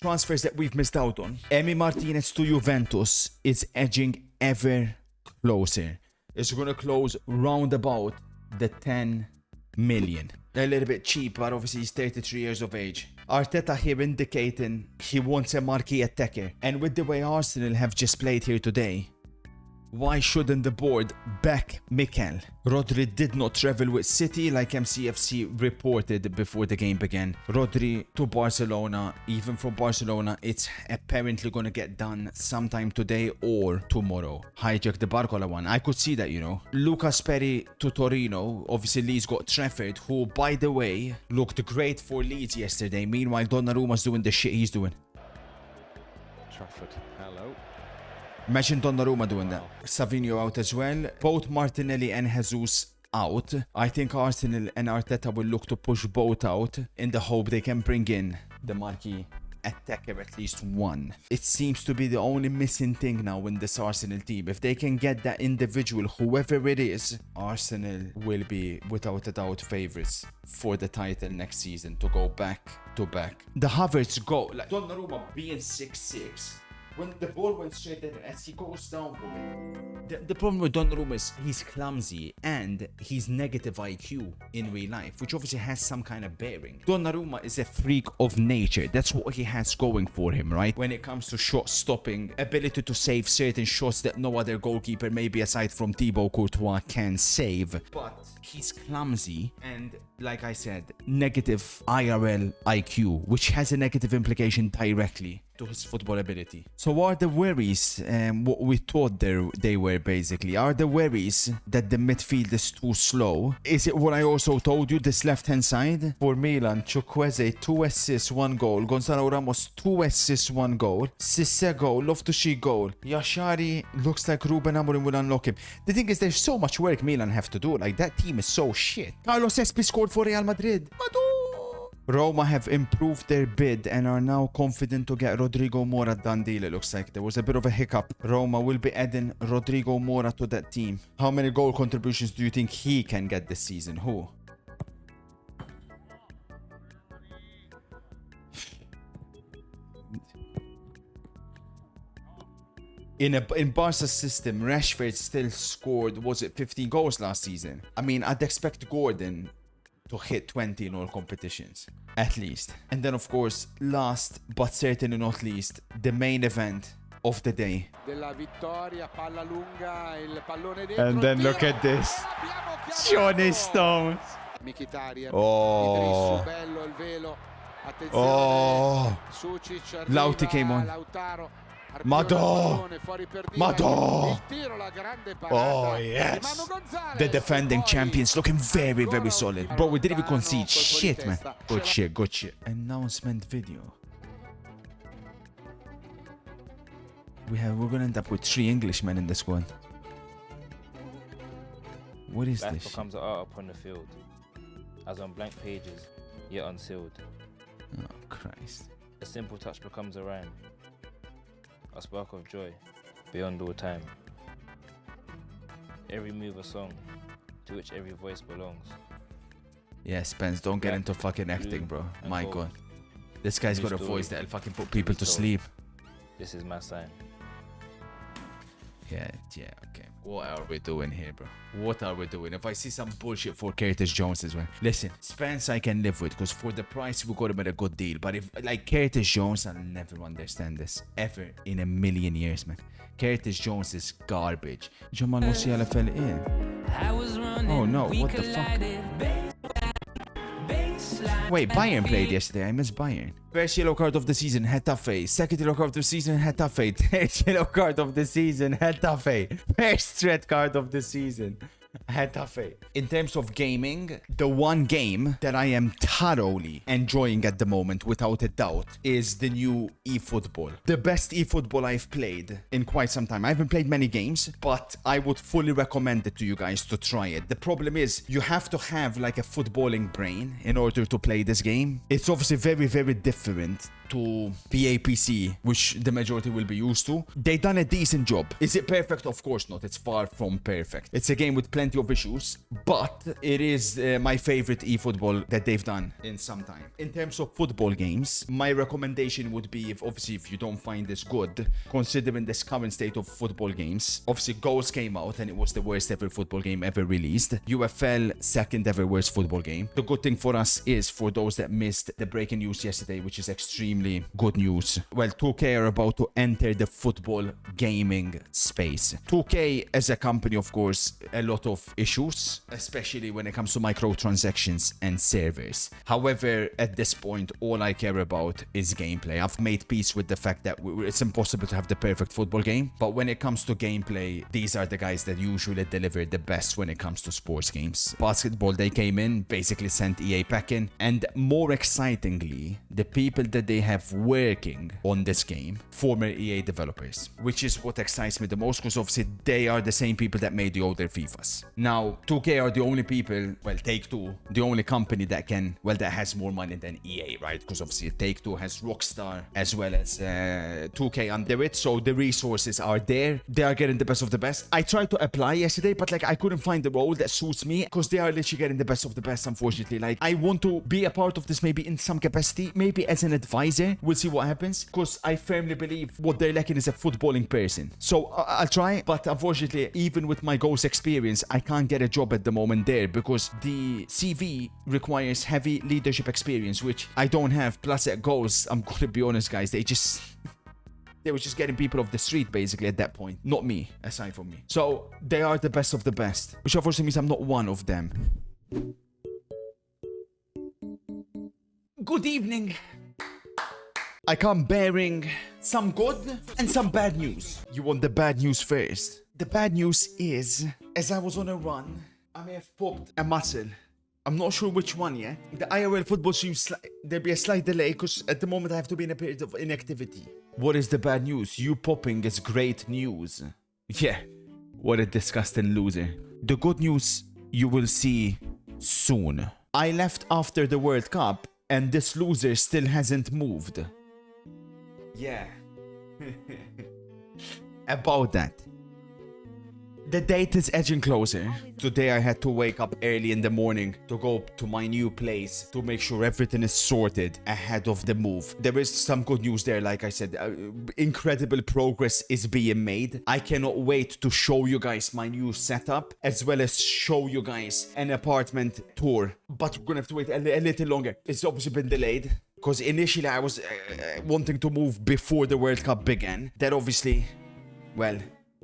transfers that we've missed out on. Emi Martinez to Juventus is edging ever closer. It's going to close round about the 10 million. A little bit cheap, but obviously he's 33 years of age. Arteta here indicating he wants a marquee attacker. And with the way Arsenal have just played here today, why shouldn't the board back Mikel? Rodri did not travel with City like MCFC reported before the game began. Rodri to Barcelona. Even from Barcelona, it's apparently going to get done sometime today or tomorrow. Hijack the Barcola one. I could see that, you know. Lucas Perry to Torino. Obviously, Leeds got Trafford, who, by the way, looked great for Leeds yesterday. Meanwhile, Donnarumma's doing the shit he's doing. Trafford, hello. Imagine Donnarumma doing that. Savinho out as well. Both Martinelli and Jesus out. I think Arsenal and Arteta will look to push both out in the hope they can bring in the marquee attacker, at least one. It seems to be the only missing thing now in this Arsenal team. If they can get that individual, whoever it is, Arsenal will be without a doubt favourites for the title next season to go back to back. The Havertz go, like Donnarumma being 6'6". When the ball went straight there, as he goes down for me. The problem with Donnarumma is he's clumsy and he's negative IQ in real life, which obviously has some kind of bearing. Donnarumma is a freak of nature. That's what he has going for him, right? When it comes to shot stopping, ability to save certain shots that no other goalkeeper, maybe aside from Thibaut Courtois, can save. But he's clumsy and, like I said, negative IRL IQ, which has a negative implication directly to his football ability. So are the worries what we thought they were basically? Are the worries that the midfield is too slow? Is it what I also told you, this left-hand side? For Milan, Chukwueze, 2 assists, 1 goal. Gonzalo Ramos, 2 assists, 1 goal. Cisse goal, Loftus-Cheek goal. Yashari looks like Ruben Amorim will unlock him. The thing is, there's so much work Milan have to do. Like, that team is so shit. Carlos Espi scored for Real Madrid. Roma have improved their bid and are now confident to get Rodrigo Mora done deal. It looks like there was a bit of a hiccup. Roma will be adding Rodrigo Mora to that team. How many goal contributions do you think he can get this season? Who? In Barca's system, Rashford still scored, was it 15 goals last season? I mean, I'd expect Gordon to hit 20 in all competitions, at least. And then, of course, last but certainly not least, the main event of the day. And then look at this. Johnny Stones. Oh. Oh. Lauti came on. Mado! Mado! Oh, yes! The defending champions looking very, very solid. Bro, we didn't even concede shit, man. Good shit, good shit. Announcement video. We're gonna end up with 3 Englishmen in the squad. What is Life this? becomes art upon the field, as on blank pages, yet unsealed. Oh, Christ. A simple touch becomes a rhyme, a spark of joy beyond all time. Every move a song, to which every voice belongs. Yeah, Spence, don't get into fucking acting, bro. My God. This guy's got a voice that'll fucking put people to sleep. This is my sign. Yeah, okay. What are we doing here, bro? What are we doing? If I see some bullshit for Curtis Jones as well. Listen, Spence I can live with, because for the price we got him at a good deal. But if, like, Curtis Jones, I'll never understand this. Ever in a million years, man. Curtis Jones is garbage. Jamal Musiala fell in. Oh no, what the fuck? Wait, Bayern played yesterday. I miss Bayern. First yellow card of the season, Getafe. Second yellow card of the season, Getafe. Third yellow card of the season, Getafe. First red card of the season, Getafe. In terms of gaming, the one game that I am thoroughly enjoying at the moment, without a doubt, is the new eFootball. The best eFootball I've played in quite some time. I haven't played many games, but I would fully recommend it to you guys to try it. The problem is, you have to have like a footballing brain in order to play this game. It's obviously very, very different to PAPC, which the majority will be used to, they done a decent job. Is it perfect? Of course not. It's far from perfect. It's a game with plenty of issues, but it is my favorite eFootball that they've done in some time. In terms of football games, my recommendation would be, if you don't find this good, considering this current state of football games, obviously Goals came out and it was the worst ever football game ever released. UFL, second ever worst football game. The good thing for us is, for those that missed the breaking news yesterday, which is extremely good news, well, 2K are about to enter the football gaming space. 2K as a company, of course, a lot of issues, especially when it comes to microtransactions and servers. However, at this point, all I care about is gameplay. I've made peace with the fact that it's impossible to have the perfect football game, but when it comes to gameplay, these are the guys that usually deliver the best when it comes to sports games. Basketball, they came in, basically sent EA packing, and more excitingly, the people that they have working on this game, former EA developers, which is what excites me the most, because obviously they are the same people that made the older FIFAs. Now, 2K are the only people, well, Take-Two, the only company that that has more money than EA, right? Because obviously Take-Two has Rockstar as well as 2K under it, so the resources are there. They are getting the best of the best. I tried to apply yesterday, but like I couldn't find the role that suits me, because they are literally getting the best of the best, unfortunately. Like, I want to be a part of this maybe in some capacity, maybe as an advisor. We'll see what happens, because I firmly believe what they're lacking is a footballing person. So I'll try, but unfortunately, even with my Goals experience, I can't get a job at the moment there, because the CV requires heavy leadership experience, which I don't have. Plus at Goals, I'm gonna be honest, guys, they were just getting people off the street basically at that point. Not me, aside from me. So they are the best of the best, which unfortunately means I'm not one of them. Good evening. I come bearing some good and some bad news. You want the bad news first? The bad news is, as I was on a run, I may have popped a muscle. I'm not sure which one yet. The IRL football seems there'll be a slight delay, because at the moment I have to be in a period of inactivity. What is the bad news? You popping is great news. Yeah, what a disgusting loser. The good news you will see soon. I left after the World Cup and this loser still hasn't moved. Yeah. About that. The date is edging closer. Today I had to wake up early in the morning to go to my new place to make sure everything is sorted ahead of the move. There is some good news there, like I said. Incredible progress is being made. I cannot wait to show you guys my new setup, as well as show you guys an apartment tour. But we're gonna have to wait a little longer. It's obviously been delayed, because initially I was wanting to move before the World Cup began. That obviously, well,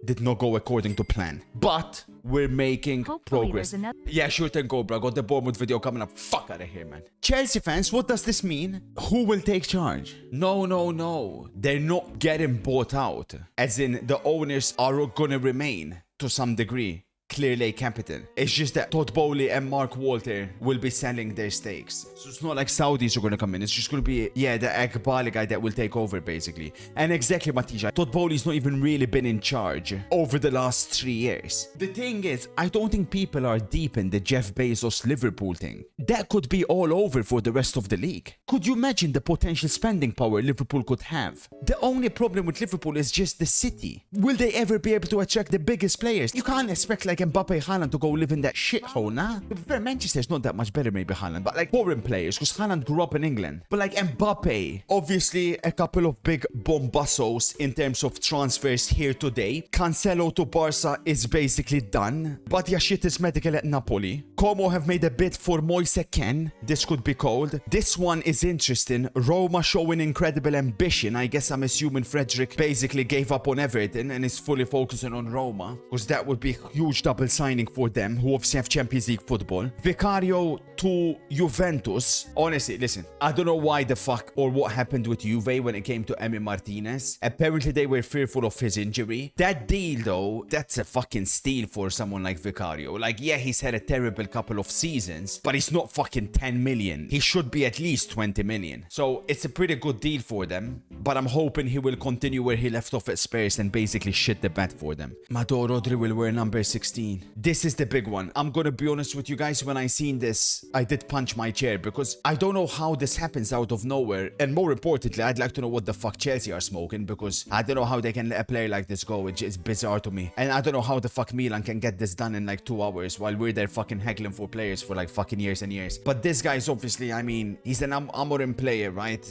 did not go according to plan. But we're making progress. Yeah, sure thing, Cobra. Got the Bournemouth video coming up. Fuck out of here, man. Chelsea fans, what does this mean? Who will take charge? No. They're not getting bought out. As in, the owners are gonna remain to some degree. Clear Lake Capital. It's just that Todd Bowley and Mark Walter will be selling their stakes. So it's not like Saudis are going to come in. It's just going to be, the Akbali guy that will take over, basically. And exactly, Matija, Todd Bowley's not even really been in charge over the last 3 years. The thing is, I don't think people are deep in the Jeff Bezos Liverpool thing. That could be all over for the rest of the league. Could you imagine the potential spending power Liverpool could have? The only problem with Liverpool is just the city. Will they ever be able to attract the biggest players? You can't expect like Mbappe, Haaland to go live in that shithole, nah? To be fair, Manchester's not that much better, maybe Haaland, but like foreign players, because Haaland grew up in England. But like Mbappe, obviously a couple of big bombassos in terms of transfers here today. Cancelo to Barca is basically done, but Yashit is medical at Napoli. Como have made a bid for Moise Kean. This could be cold. This one is interesting. Roma showing incredible ambition. I guess I'm assuming Frederick basically gave up on Everton and is fully focusing on Roma, because that would be a huge double signing for them, who obviously have Champions League football. Vicario to Juventus. Honestly, listen, I don't know why the fuck or what happened with Juve when it came to Emi Martinez. Apparently they were fearful of his injury. That deal though, that's a fucking steal for someone like Vicario. Like, yeah, he's had a terrible couple of seasons, but he's not fucking 10 million. He should be at least 20 million. So it's a pretty good deal for them. but I'm hoping he will continue where he left off at Spurs and basically shit the bed for them. Mado Rodri will wear number 16. This is the big one. I'm gonna be honest with you guys, when I seen this, I did punch my chair because I don't know how this happens out of nowhere. And more importantly, I'd like to know what the fuck Chelsea are smoking, because I don't know how they can let a player like this go. It's bizarre to me. And I don't know how the fuck Milan can get this done in like 2 hours while we're there fucking heckling for players for like fucking years and years. But this guy's obviously, I mean, he's an Amorim player, right?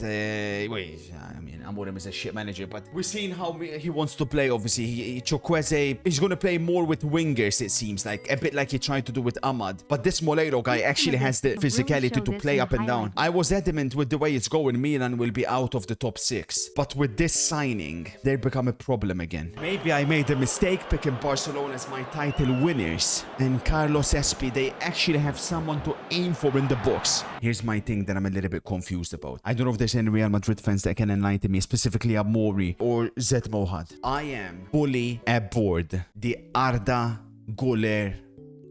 Amorim is a shit manager, but we're seeing how he wants to play. Obviously, Chukwueze, he's going to play more with wingers, it seems like, a bit like he tried to do with Ahmad. But this Moleiro guy actually has the physicality to play up and down. I was adamant with the way it's going, Milan will be out of the top 6. But with this signing, they become a problem again. Maybe I made a mistake picking Barcelona as my title winners. And Carlos Espi, they actually have someone to aim for in the box. Here's my thing that I'm a little bit confused about. I don't know if there's any Real Madrid fans that can enlighten me, specifically Amori or Zed Mohad. I am fully aboard the Arda Güler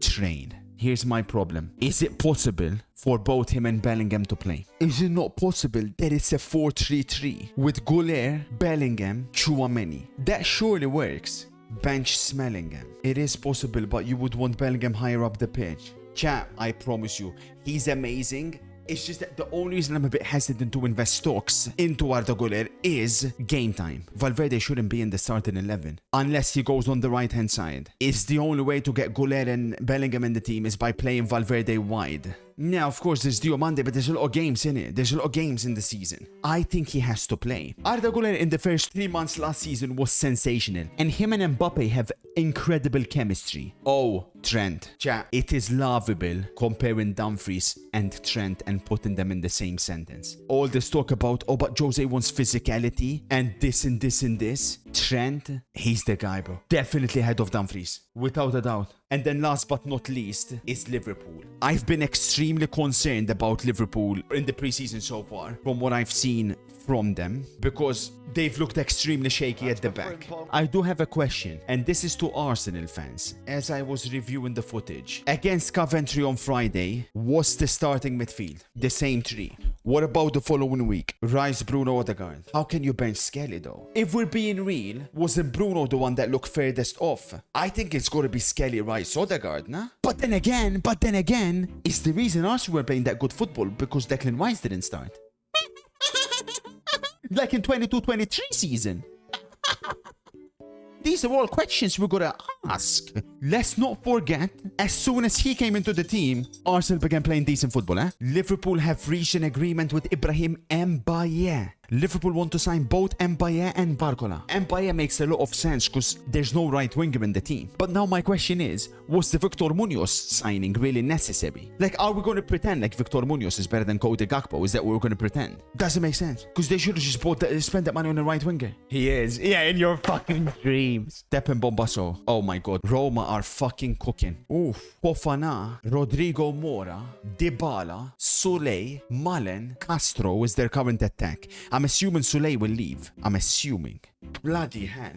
train. Here's my problem. Is it possible for both him and Bellingham to play? Is it not possible that it's a 4-3-3 with Güler, Bellingham, Chouameni? That surely works. Bench Smellingham. It is possible, but you would want Bellingham higher up the pitch. Chat, I promise you, he's amazing. It's just that the only reason I'm a bit hesitant to invest stocks into Arda Güler is game time. Valverde shouldn't be in the starting 11 unless he goes on the right-hand side. It's the only way to get Güler and Bellingham in the team is by playing Valverde wide. Now, of course, there's Diomande, but there's a lot of games in it. There's a lot of games in the season. I think he has to play. Arda Güler in the first 3 months last season was sensational. And him and Mbappe have incredible chemistry. Oh, Trent. Chat, it is laughable comparing Dumfries and Trent and putting them in the same sentence. All this talk about, oh, but Jose wants physicality and this and this and this. Trent, he's the guy, bro. Definitely ahead of Dumfries. Without a doubt. And then last but not least is Liverpool. I've been extremely concerned about Liverpool in the preseason so far from what I've seen from them because they've looked extremely shaky at the back. I do have a question, and this is to Arsenal fans. As I was reviewing the footage, against Coventry on Friday, was the starting midfield the same 3? What about the following week? Rice, Bruno, Odegaard. How can you bench Skelly though? If we're being real, wasn't Bruno the one that looked furthest off? I think it's going to be Skelly, Rice, Odegaard, nah? But then again, it's the reason Arsenal were playing that good football because Declan Rice didn't start. Like in 22-23 season. These are all questions we're gonna ask. Let's not forget, as soon as he came into the team, Arsenal began playing decent football, eh? Liverpool have reached an agreement with Ibrahim Mbaye. Liverpool want to sign both Mbaye and Barcola. Mbaye makes a lot of sense because there's no right winger in the team. But now my question is, was the Victor Munoz signing really necessary? Like, are we going to pretend like Victor Munoz is better than Cody Gakpo? Is that what we're going to pretend? Doesn't make sense. Because they should have just spent that money on the right winger. He is. Yeah, in your fucking dreams. Stepen Bombasso. Oh my god. Roma are fucking cooking. Oof. Fofana, Rodrigo Mora, Dybala, Soulé, Malen, Castro is their current attack. I'm assuming Soulé will leave. I'm assuming. Bloody hell.